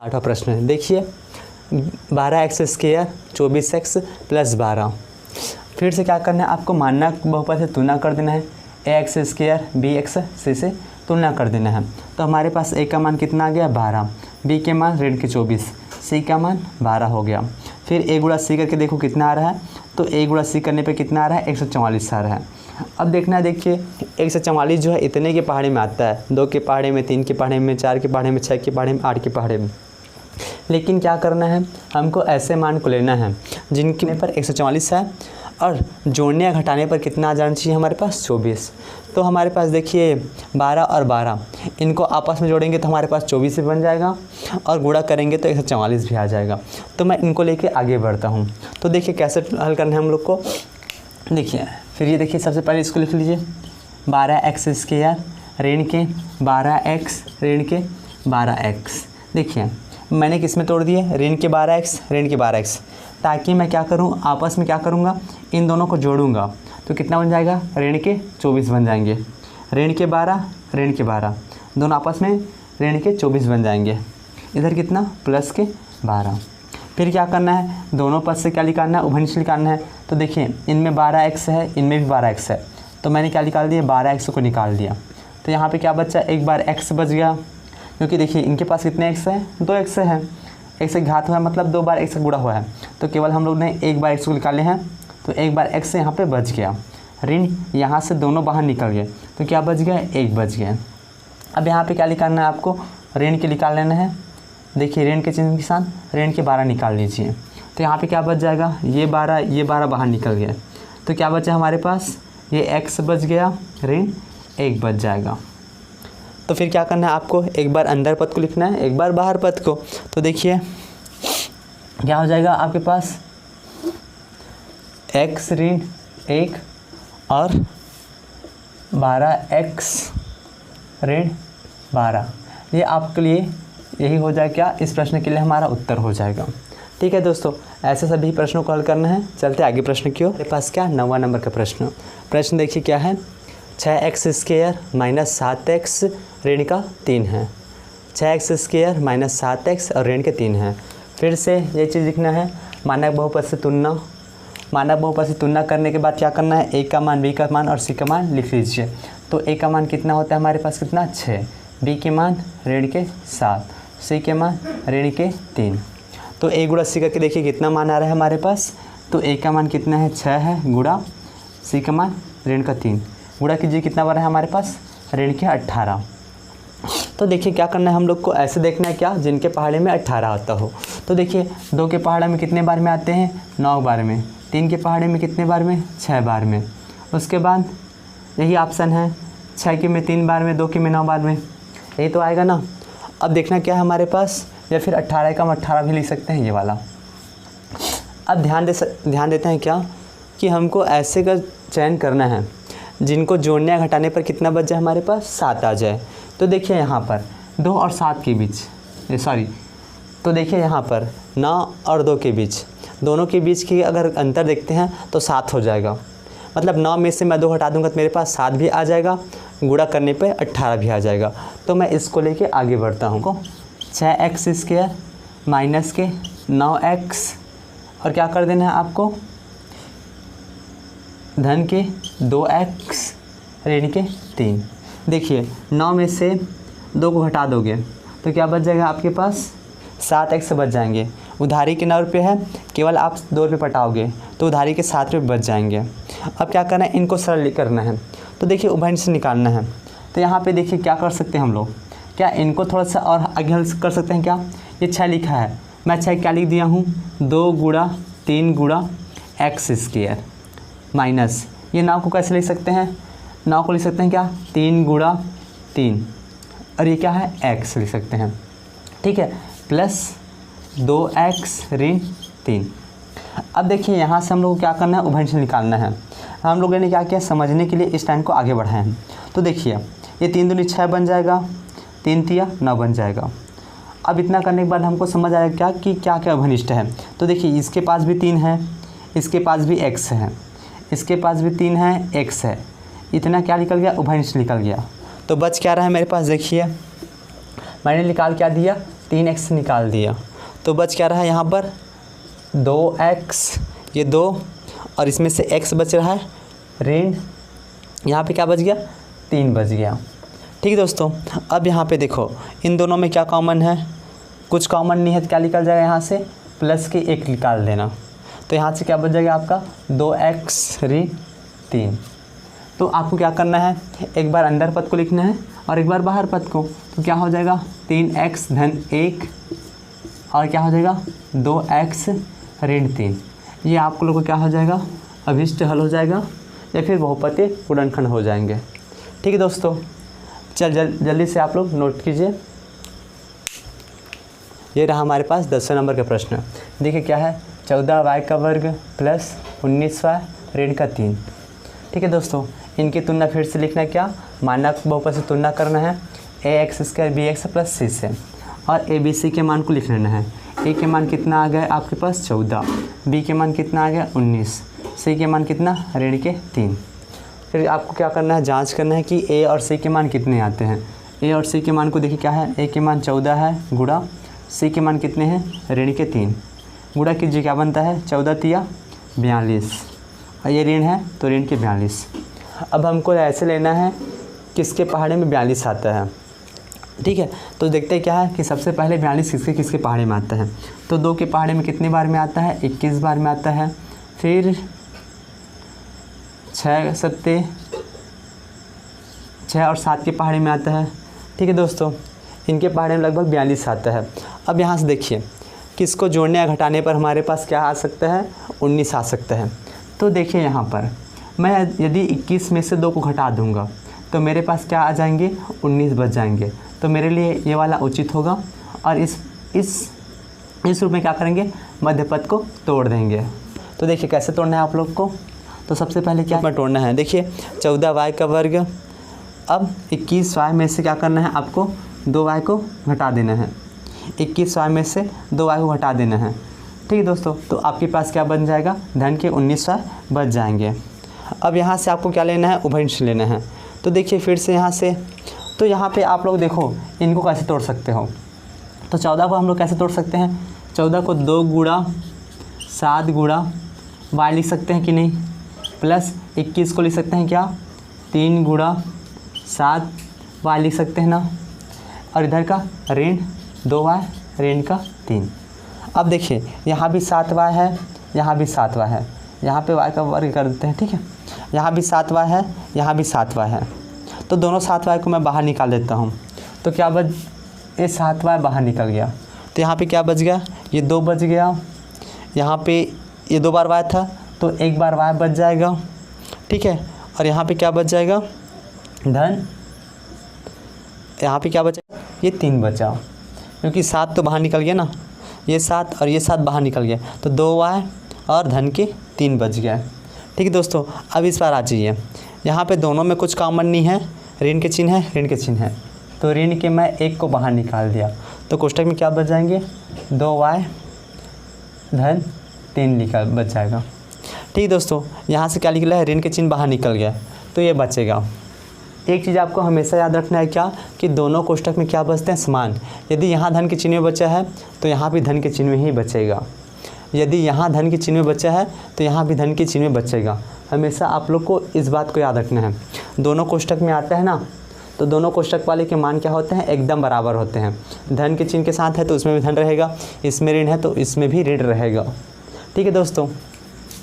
आठवां प्रश्न है, देखिए 12x² 24x + 12। फिर से क्या करना है आपको, मानक बहुपद से तुलना कर देना है। ax² bx से तुलना कर देना है। तो हमारे पास a का मान कितना आ गया 12, b के मान ऋण के 24, c का मान 12 हो गया। फिर a गुणा c करके देखो कितना आ रहा है, तो a गुणा c करने पे कितना आ रहा है 144 आ रहा है। अब देखना है, देखिए 144 जो है इतने के पहाड़े में आता है, 2 के पहाड़े में, 3 के पहाड़े में, 4 के पहाड़े में, 6 के पहाड़े में, 8 के पहाड़े में। लेकिन क्या करना है हमको, ऐसे मान को लेना है जिनके पर 144 है और जोड़ने या घटाने पर कितना आ जाना चाहिए हमारे पास 24। तो हमारे पास देखिए 12 और 12 इनको आपस में जोड़ेंगे तो हमारे पास 24 भी बन जाएगा और गुणा करेंगे तो 144 भी आ जाएगा। तो मैं इनको लेके आगे बढ़ता हूँ। तो देखिए कैसे हल करना है हम लोग को, देखिए फिर ये देखिए सबसे पहले इसको लिख लीजिए 12x² ऋण के 12x ऋण के 12x। देखिए मैंने किस में तोड़ दिए, ऋण के 12x ऋण के 12x, ताकि मैं क्या करूं आपस में क्या करूंगा इन दोनों को जोड़ूंगा तो कितना बन जाएगा ऋण के 24 बन जाएंगे। ऋण के 12 ऋण के 12 दोनों आपस में ऋण के 24 बन जाएंगे। इधर कितना प्लस के 12। फिर क्या करना है, दोनों पद से क्या निकालना है उभयनिष्ठ निकालना है। तो देखिए इनमें 12x है, इनमें भी 12x है, तो मैंने क्या निकाल दिया 12x को निकाल दिया। तो यहाँ पे क्या बचा, एक बार x बच गया, क्योंकि देखिए इनके पास कितने x है 2x है, x से घात हुआ है मतलब 2 बार x से गुणा हुआ है, तो केवल हम लोग ने एक बार x को निकाले हैं, तो एक बार x यहाँ पे बच गया। ऋण यहाँ से दोनों बाहर निकल गए तो क्या बच गया 1 बच गया। अब यहाँ पे क्या निकालना है आपको, ऋण के निकाल लेना है। देखिए ऋण के चिन्ह के साथ ऋण के 12 निकाल लीजिए, तो यहाँ पे क्या बच जाएगा ये 12 बाहर निकल गया, तो क्या बचा हमारे पास ये x बच गया, ऋण 1 बच जाएगा। तो फिर क्या करना है आपको, एक बार अंदर पद को लिखना है, एक बार बाहर पद को। तो देखिए क्या हो जाएगा आपके पास x ऋण 1 और 12x ऋण 12, ये आपके लिए यही हो जाए क्या, इस प्रश्न के लिए हमारा उत्तर हो जाएगा। ठीक है दोस्तों, ऐसे सभी प्रश्नों को हल करना है। चलते आगे प्रश्न की ओर। मेरे पास क्या 9वां नंबर का प्रश्न देखिए क्या है, 6x² - 7x ऋण का 3 है। 6x² - 7x और ऋण के 3 है। फिर से ये चीज़ लिखना है, मानक बहुपद से तुलना। मानक बहुपद से तुलना करने के बाद क्या करना है, a का मान, b का मान और c का मान लिख लीजिए। तो a का मान कितना होता है हमारे पास कितना 6, b के मान ऋण के 7, c के मान ऋण के 3। तो a गुणा c करके देखिए कितना मान आ रहा है हमारे पास, तो a का मान कितना है 6 है, गुणा c का मान ऋण का 3, गुणा कीजिए कितना बना है हमारे पास ऋण के 18। तो देखिए क्या करना है हम लोग को, ऐसे देखना है क्या जिनके पहाड़े में 18 आता हो। तो देखिए 2 के पहाड़े में कितने बार में आते हैं 9 बार में, 3 के पहाड़े में कितने बार में 6 बार में, उसके बाद यही ऑप्शन है 6 के में 3 बार में, 2 के में 9 बार में, यही तो आएगा ना। अब देखना क्या है हमारे पास, या फिर 18 का हम 18 भी लिख सकते हैं ये वाला। अब ध्यान देते हैं क्या कि हमको ऐसे का चयन करना है जिनको जोड़ने या घटाने पर कितना बच जाए हमारे पास 7 आ जाए। तो देखिए यहाँ पर 2 और 7 के बीच, तो देखिए यहाँ पर 9 और 2 के बीच, दोनों के बीच की अगर अंतर देखते हैं तो 7 हो जाएगा। मतलब 9 में से मैं 2 हटा दूंगा तो मेरे पास 7 भी आ जाएगा, गुणा करने पे 18 भी आ जाएगा। तो मैं इसको लेके आगे बढ़ता हूँ। 6x² माइनस के 9x और क्या कर देना है आपको धन के 2x ऋण के 3। देखिए 9 में से 2 को घटा दोगे तो क्या बच जाएगा आपके पास 7x बच जाएंगे। उधारी के 9 रुपये है, केवल आप 2 रुपये पटाओगे तो उधारी के 7 रुपये बच जाएंगे। अब क्या करना है, इनको सरल करना है। तो देखिए उभयनिष्ठ निकालना है। तो यहाँ पे देखिए क्या कर सकते हैं हम लोग, क्या इनको थोड़ा सा और आगे हल कर सकते हैं क्या। ये 6 लिखा है, मैं 6 क्या लिख दिया हूँ 2 गुणा 3 गुणा x² माइनस ये 9 को कैसे लिख सकते हैं, 9 को लिख सकते हैं क्या 3 गुणा 3 और ये क्या है x लिख सकते हैं। ठीक है, प्लस 2x ऋण 3। अब देखिए यहाँ से हम लोग को क्या करना है उभयनिष्ठ निकालना है। हम लोगों ने क्या किया, समझने के लिए इस टाइम को आगे बढ़ाए हैं। तो देखिए ये 3 दूनी 6 बन जाएगा, 3 तिया 9 बन जाएगा। अब इतना करने के बाद हमको समझ आया क्या कि क्या क्या उभयनिष्ठ है। तो देखिए इसके पास भी 3 है, इसके पास भी x है, इसके पास भी 3 है, x है, इतना क्या निकल गया उभयनिष्ठ निकल गया। तो बच क्या रहा है मेरे पास, देखिए मैंने निकाल क्या दिया 3x निकाल दिया तो बच क्या रहा है यहाँ पर 2x, ये 2 और इसमें से x बच रहा है ऋण, यहाँ पे क्या बच गया 3 बच गया। ठीक है दोस्तों, अब यहाँ पे देखो इन दोनों में क्या कॉमन है, कुछ कॉमन नहीं है तो क्या निकल जाएगा यहाँ से प्लस के 1 निकाल देना, तो यहाँ से क्या बच जाएगा आपका 2x ऋण 3। तो आपको क्या करना है, एक बार अंदर पद को लिखना है और एक बार बाहर पद को, तो क्या हो जाएगा 3x धन 1 और क्या हो जाएगा 2x ऋण 3। ये आप लोग को क्या हो जाएगा अभिष्ट हल हो जाएगा या फिर बहुपति गुणनखंड हो जाएंगे। ठीक है दोस्तों, जल्दी से आप लोग नोट कीजिए। ये रहा हमारे पास 10वें नंबर का प्रश्न। देखिए क्या है 14y का वर्ग प्लस 19y ऋण का 3। ठीक है दोस्तों, इनकी तुलना फिर से लिखना है, क्या मानक बहुपद से तुलना करना है ax² bx प्लस c से, और a b c के मान को लिख लेना है। a के मान कितना आ गया आपके पास 14, b के मान कितना आ गया 19, c के मान कितना ऋण के 3। फिर आपको क्या करना है, जांच करना है कि a और c के मान कितने आते हैं। a और c के मान को देखिए क्या है, a के मान 14 है गुणा c के मान कितने हैं ऋण के 3, गुणा कीजिए क्या बनता है 14 तिया 42 और ये ऋण है तो ऋण के 42। अब हमको ऐसे लेना है किसके पहाड़े में 42 आता है। ठीक है, तो देखते हैं क्या है कि सबसे पहले 42 किसके पहाड़े में आता है। तो 2 के पहाड़े में कितने बार में आता है 21 बार में आता है, फिर 6 और 7 के पहाड़े में आता है। ठीक है दोस्तों, इनके पहाड़े में लगभग 42 आता है। अब यहाँ से देखिए किसको जोड़ने या घटाने पर हमारे पास क्या आ सकता है 19 आ सकता है। तो देखिए यहाँ पर मैं यदि 21 में से 2 को घटा दूंगा तो मेरे पास क्या आ जाएंगे 19 बच जाएंगे, तो मेरे लिए ये वाला उचित होगा। और इस रूप में क्या करेंगे मध्य पद को तोड़ देंगे। तो देखिए कैसे तोड़ना है आप लोग को, तो सबसे पहले क्या तोड़ना है, देखिए 14y का वर्ग, अब 21y में से क्या करना है आपको 2y को घटा देना है, 21y में से 2y को घटा देना है। ठीक है दोस्तों, तो आपके पास क्या बन जाएगा धन के 19y बच जाएंगे। अब यहाँ से आपको क्या लेना है उभयनिष्ठ लेना है। तो देखिए फिर से यहाँ से, तो यहाँ पे आप लोग देखो इनको कैसे तोड़ सकते हो। तो 14 को हम लोग कैसे तोड़ सकते हैं, 14 को 2 गुणा 7 गुणा y लिख सकते हैं कि नहीं, प्लस 21 को लिख सकते हैं क्या 3 गुणा 7 y लिख सकते हैं ना, और इधर का ऋण 2y ऋण का 3। अब देखिए यहाँ भी 7y है, यहाँ भी 7y है, यहाँ पे y का वर्ग कर देते हैं। ठीक है, यहाँ भी 7y है, यहाँ भी 7y है, तो दोनों 7y को मैं बाहर निकाल देता हूँ। तो क्या बच, ये 7y बाहर निकल गया, तो यहाँ पे क्या बच गया ये 2 बच गया, यहाँ पे ये 2 बार y था तो 1 बार y बच जाएगा। ठीक है, और यहाँ पे क्या बच जाएगा धन, यहाँ पे क्या बचा ये 3 बचा, क्योंकि 7 तो बाहर निकल गया ना, ये 7 और ये 7 बाहर निकल गया, तो 2y और धन के 3 बच गया। ठीक है दोस्तों, अब इस बार आ जाइए, यहाँ पे दोनों में कुछ कॉमन नहीं है, ऋण के चिन्ह है ऋण के चिन्ह है, तो ऋण के मैं 1 को बाहर निकाल दिया, तो कोष्टक में क्या बच जाएंगे 2y धन 3 निकल बच जाएगा। ठीक है दोस्तों, यहाँ से क्या निकला है ऋण के चिन्ह बाहर निकल गया, तो ये बचेगा। एक चीज़ आपको हमेशा याद रखना है क्या कि दोनों कोष्टक में क्या बचते हैं समान। यदि यहाँ धन के चिन्ह में बचा है तो यहाँ भी धन के चिन्ह में ही बचेगा, यदि यहाँ धन के चिन्ह में बचा है तो यहाँ भी धन के चिन्ह में बचेगा। हमेशा आप लोग को इस बात को याद रखना है। दोनों कोष्टक में आता है ना, तो दोनों कोष्टक वाले के मान क्या होते हैं एकदम बराबर होते हैं। धन के चिन्ह के साथ है तो उसमें भी धन रहेगा, इसमें ऋण है तो इसमें भी ऋण रहेगा। ठीक है दोस्तों,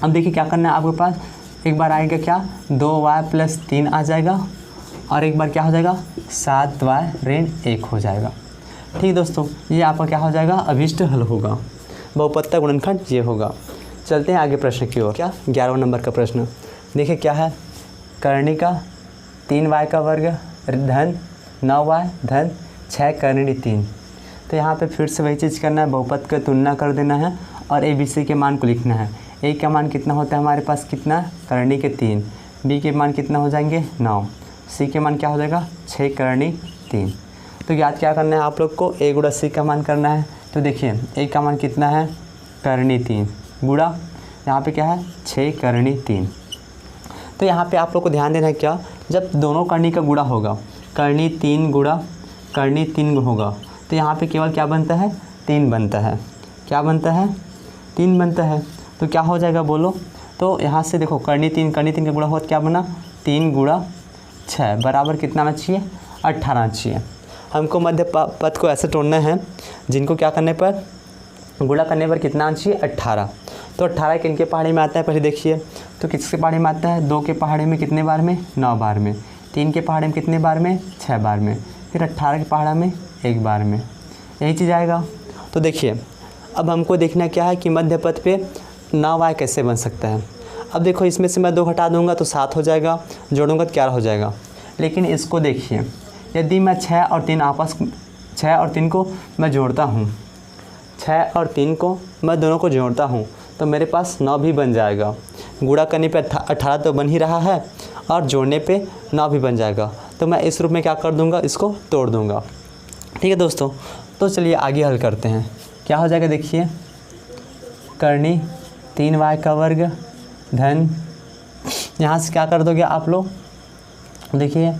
अब देखिए क्या करना है आपके पास, एक बार आएगा क्या 2y प्लस 3 आ जाएगा, और एक बार क्या हो जाएगा 7y ऋण 1 हो जाएगा। ठीक है दोस्तों, ये आपका क्या हो जाएगा अभिष्ट हल होगा, बहुपद गुणनखंड ये होगा। चलते हैं आगे प्रश्न की ओर। क्या 11वां नंबर का प्रश्न देखिए क्या है, करणी का 3y का वर्ग धन 9y धन 6 करणी 3। तो यहाँ पे फिर से वही चीज़ करना है, बहुपद का तुलना कर देना है और a b c के मान को लिखना है। a का मान कितना होता है हमारे पास कितना करणी के 3, b के मान कितना हो जाएंगे 9, c के मान क्या हो जाएगा 6 करणी 3। तो याद क्या करना है आप लोग को, a गुणा c का मान करना है। तो देखिए a का मान कितना है करणी 3 गुणा यहाँ पे क्या है 6 करणी 3। तो यहाँ पे आप लोग को ध्यान देना है क्या, जब दोनों करणी का गुणा होगा, करणी 3 गुणा करणी 3 होगा, तो यहाँ पे केवल क्या बनता है, 3 बनता है। क्या बनता है, 3 बनता है। तो क्या हो जाएगा बोलो। तो यहाँ से देखो कर्णी 3 का गुणा हुआ तो क्या बना, 3 गुणा 6 बराबर कितना आना चाहिए, 18 आना चाहिए। हमको मध्य पद को ऐसे तोड़ना है जिनको क्या करने पर, गुणा करने पर कितना आना चाहिए, 18। तो 18 किनके पहाड़ी में आता है पहले देखिए। तो किसके पहाड़ी में आता है, 2 के पहाड़ी में कितने बार में, 9 बार में। 3 के पहाड़ी में कितने बार में, 6 बार में। फिर 18 के पहाड़ा में 1 बार में। यही चीज़ आएगा। तो देखिए अब हमको देखना क्या है कि मध्य पद पे 9y कैसे बन सकता है। अब देखो इसमें से मैं 2 घटा दूंगा तो 7 हो जाएगा, जोड़ूंगा तो 11 हो जाएगा। लेकिन इसको देखिए, यदि मैं 6 और 3 को मैं जोड़ता हूँ, 6 और 3 को मैं दोनों को जोड़ता हूँ तो मेरे पास 9 भी बन जाएगा। गुणा करने पे 18 तो बन ही रहा है और जोड़ने पे 9 भी बन जाएगा। तो मैं इस रूप में क्या कर दूंगा, इसको तोड़ दूंगा। ठीक है दोस्तों, तो चलिए आगे हल करते हैं। क्या हो जाएगा देखिए, कर्णी 3y का वर्ग धन, यहाँ से क्या कर दोगे आप लोग, देखिए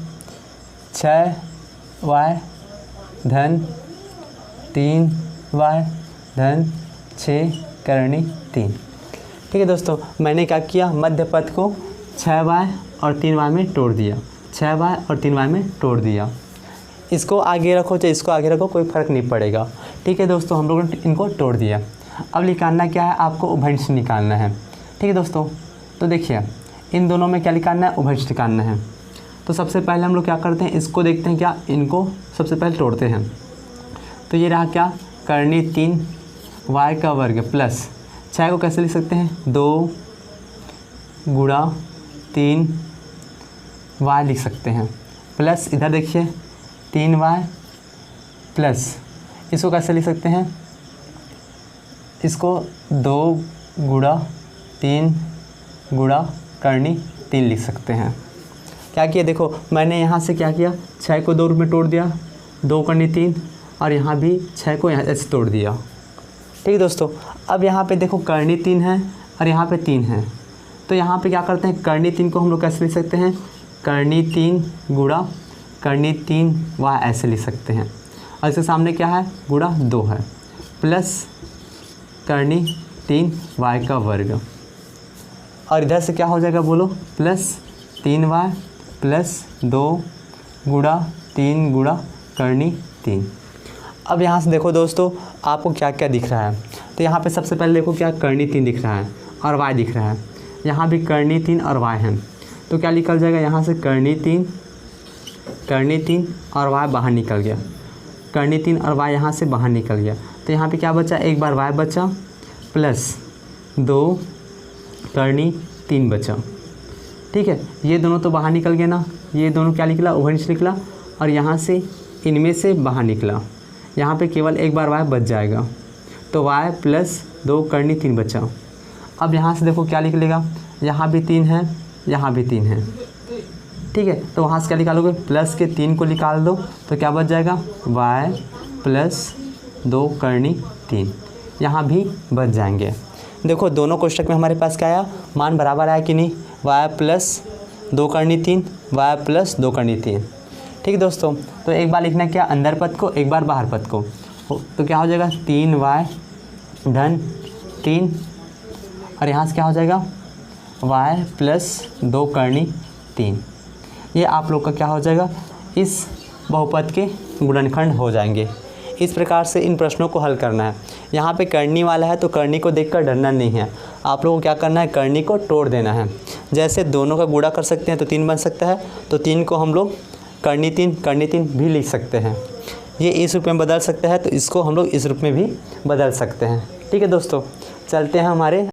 6y धन 3y धन 6 कर्णी 3। ठीक है दोस्तों, मैंने क्या किया, मध्य पद को 6y और 3y में तोड़ दिया, 6y और 3y में तोड़ दिया। इसको आगे रखो चाहे इसको आगे रखो, कोई फ़र्क नहीं पड़ेगा। ठीक है दोस्तों, हम लोगों ने इनको तोड़ दिया। अब निकालना क्या है, आपको उभयनिष्ठ निकालना है। ठीक है दोस्तों, तो देखिए इन दोनों में क्या निकालना है, उभयनिष्ठ निकालना है। तो सबसे पहले हम लोग क्या करते हैं, इसको देखते हैं, क्या इनको सबसे पहले तोड़ते हैं। तो ये रहा क्या, कर्णी 3y का वर्ग प्लस 6 को कैसे लिख सकते हैं, 2 गुणा 3y लिख सकते हैं, प्लस इधर देखिए 3y प्लस इसको कैसे लिख सकते हैं, इसको 2 गुणा 3 गुणा कर्णी 3 लिख सकते हैं। क्या किया देखो, मैंने यहाँ से क्या किया, 6 को 2 रूप में तोड़ दिया, 2 कर्णी 3, और यहाँ भी 6 को यहाँ ऐसे तोड़ दिया। ठीक है दोस्तों, अब यहाँ पे देखो कर्णी 3 है और यहाँ पे 3 है। तो यहाँ पे क्या करते हैं, कर्णी 3 को हम लोग कैसे लिख सकते हैं, कर्णी 3 गुणा कर्णी 3 वह ऐसे लिख सकते हैं। और इसके सामने क्या है, गुणा 2 है, प्लस कर्णी 3y का वर्ग। और इधर से क्या हो जाएगा बोलो, प्लस 3y प्लस 2 गुणा 3 गुणा कर्णी 3। अब यहाँ से देखो दोस्तों आपको क्या क्या दिख रहा है। तो यहाँ पे सबसे पहले देखो क्या, कर्णी 3 दिख रहा है और y दिख रहा है। यहाँ भी कर्णी 3 और y है। तो क्या निकल जाएगा, यहाँ से कर्णी 3 और y बाहर निकल गया, कर्णी 3 और y यहाँ से बाहर निकल गया। तो यहाँ पे क्या बचा, एक बार y बचा प्लस 2 कर्णी 3 बचा। ठीक है, ये दोनों तो बाहर निकल गए ना, ये दोनों क्या निकला, उभयनिष्ठ निकला। और यहाँ से इनमें से बाहर निकला, यहाँ पे केवल एक बार y बच जाएगा। तो y प्लस 2 कर्णी 3 बचा। अब यहाँ से देखो क्या निकलेगा, यहाँ भी 3 है, यहाँ भी 3 है। ठीक है, तो वहाँ से क्या निकालोगे, प्लस के 3 को निकाल दो तो क्या बच जाएगा, y प्लस 2 कर्णी 3, यहाँ भी बच जाएंगे। देखो दोनों कोष्टक में हमारे पास क्या आया, मान बराबर आया कि नहीं, y plus 2 Karni 3, y plus 2 Karni 3। ठीक है दोस्तों, तो एक बार लिखना क्या, अंदर पद को, एक बार बाहर पद को। तो क्या हो जाएगा, 3y धन 3, और यहाँ से क्या हो जाएगा, y प्लस 2 कर्णी 3। ये आप लोग का क्या हो जाएगा, इस बहुपद के गुणनखंड हो जाएंगे। इस प्रकार से इन प्रश्नों को हल करना है। यहाँ पे कर्णी वाला है तो कर्णी को देखकर डरना नहीं है, आप लोगों को क्या करना है, कर्णी को तोड़ देना है। जैसे दोनों का गुणा कर सकते हैं तो 3 बन सकता है, तो 3 को हम लोग कर्णी 3 भी लिख सकते हैं। ये इस रूप में बदल सकता है तो इसको हम लोग इस रूप में भी बदल सकते हैं। ठीक है दोस्तों, चलते हैं हमारे